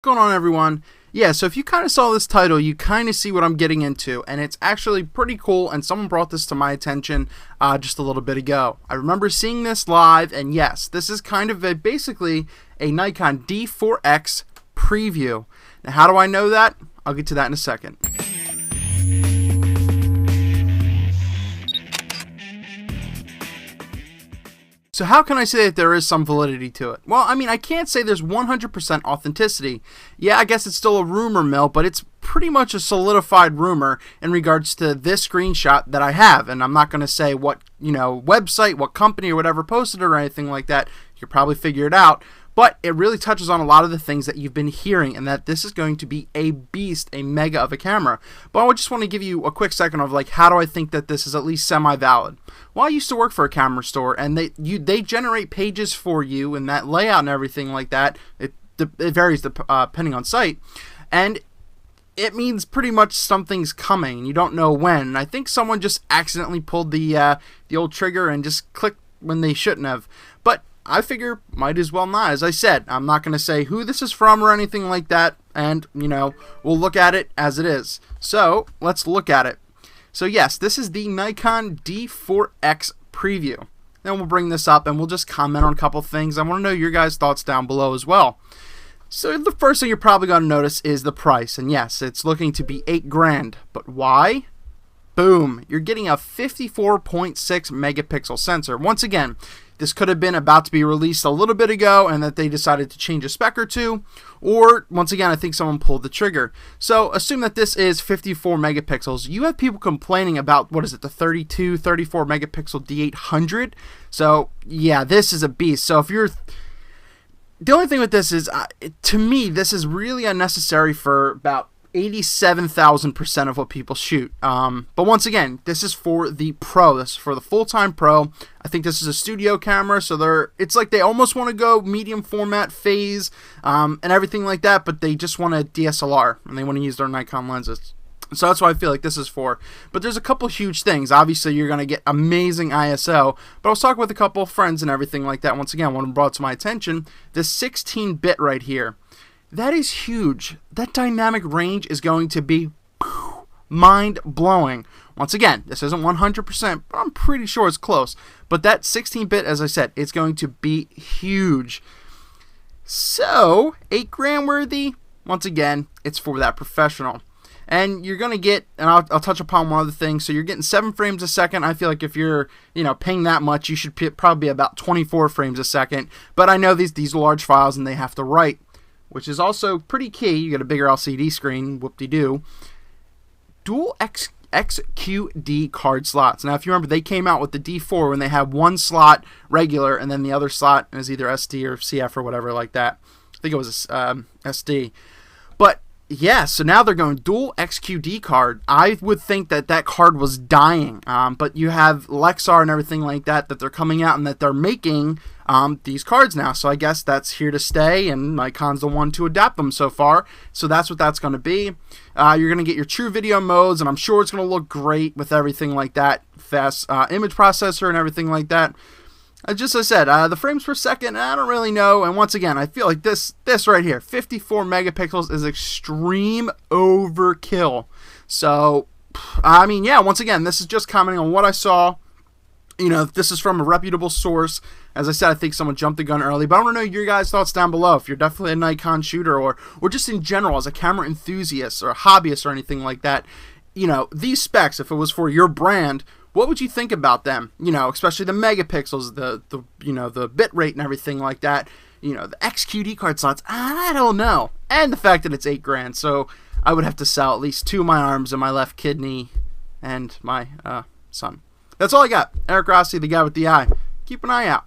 What's going on, everyone? Yeah, so if you kind of saw this title, you kind of see what I'm getting into, and it's actually pretty cool, and someone brought this to my attention just a little bit ago. I remember seeing this live, and yes, this is kind of basically a Nikon D4x preview. Now, how do I know that? I'll get to that in a second. So how can I say that there is some validity to it? Well, I mean, I can't say there's 100% authenticity. Yeah, I guess it's still a rumor mill, but it's pretty much a solidified rumor in regards to this screenshot that I have. And I'm not going to say what, website, what company or whatever posted it or anything like that. You could probably figure it out. But it really touches on a lot of the things that you've been hearing, and that this is going to be a beast, a mega of a camera. But I just want to give you a quick second of how do I think that this is at least semi-valid. Well, I used to work for a camera store, and they generate pages for you and that layout and everything like that. It varies depending on site, and it means pretty much something's coming. You don't know when. And I think someone just accidentally pulled the old trigger and just clicked when they shouldn't have. But I figure might as well not. As I said, I'm not going to say who this is from or anything like that, and we'll look at it as it is. So let's look at it. So yes, this is the Nikon D4x preview. Then we'll bring this up and we'll just comment on a couple things. I want to know your guys' thoughts down below as well. So the first thing you're probably going to notice is the price, and yes, it's looking to be $8 grand. But why? Boom! You're getting a 54.6 megapixel sensor. Once again, this could have been about to be released a little bit ago and that they decided to change a spec or two, or once again, I think someone pulled the trigger. So assume that this is 54 megapixels. You have people complaining about, what is it, the 32, 34 megapixel D800. So yeah, this is a beast. So if you're, the only thing with this is, to me, this is really unnecessary for about 87,000% of what people shoot. But once again, this is for the pro. This is for the full-time pro. I think this is a studio camera, so it's like they almost want to go medium format phase and everything like that, but they just want a DSLR and they want to use their Nikon lenses. So that's what I feel like this is for. But there's a couple huge things. Obviously, you're going to get amazing ISO. But I was talking with a couple of friends and everything like that. Once again, one brought to my attention this 16-bit right here. That is huge. That dynamic range is going to be mind-blowing. Once again, this isn't 100%, but I'm pretty sure it's close. But that 16-bit, as I said, it's going to be huge. So, $8 grand worthy? Once again, it's for that professional. And you're going to get, and I'll touch upon one other thing, so you're getting 7 frames a second. I feel like if you're, paying that much, you should probably be about 24 frames a second. But I know these are large files and they have to write, which is also pretty key. You get a bigger LCD screen, whoop-de-doo. Dual Xqd Card Slots. Now, if you remember, they came out with the D4 when they had one slot regular, and then the other slot is either SD or CF or whatever like that. I think it was SD. But yeah, so now they're going dual Xqd card. I would think that card was dying, but you have Lexar and everything like that they're coming out and that they're making these cards now. So I guess that's here to stay, and Nikon's the one to adapt them so far. So that's what that's going to be. You're going to get your true video modes, and I'm sure it's going to look great with everything like that. Fast image processor and everything like that. Just as I said, the frames per second, I don't really know. And once again, I feel like this right here, 54 megapixels, is extreme overkill. So, I mean, yeah, once again, this is just commenting on what I saw. This is from a reputable source. As I said, I think someone jumped the gun early. But I want to know your guys' thoughts down below. If you're definitely a Nikon shooter, or just in general as a camera enthusiast or a hobbyist or anything like that. These specs, if it was for your brand, what would you think about them? Especially the megapixels, the bit rate and everything like that. The Xqd Card Slots, I don't know. And the fact that it's $8 grand, so I would have to sell at least 2 of my arms and my left kidney and my son. That's all I got. Eric Rossi, the guy with the eye. Keep an eye out.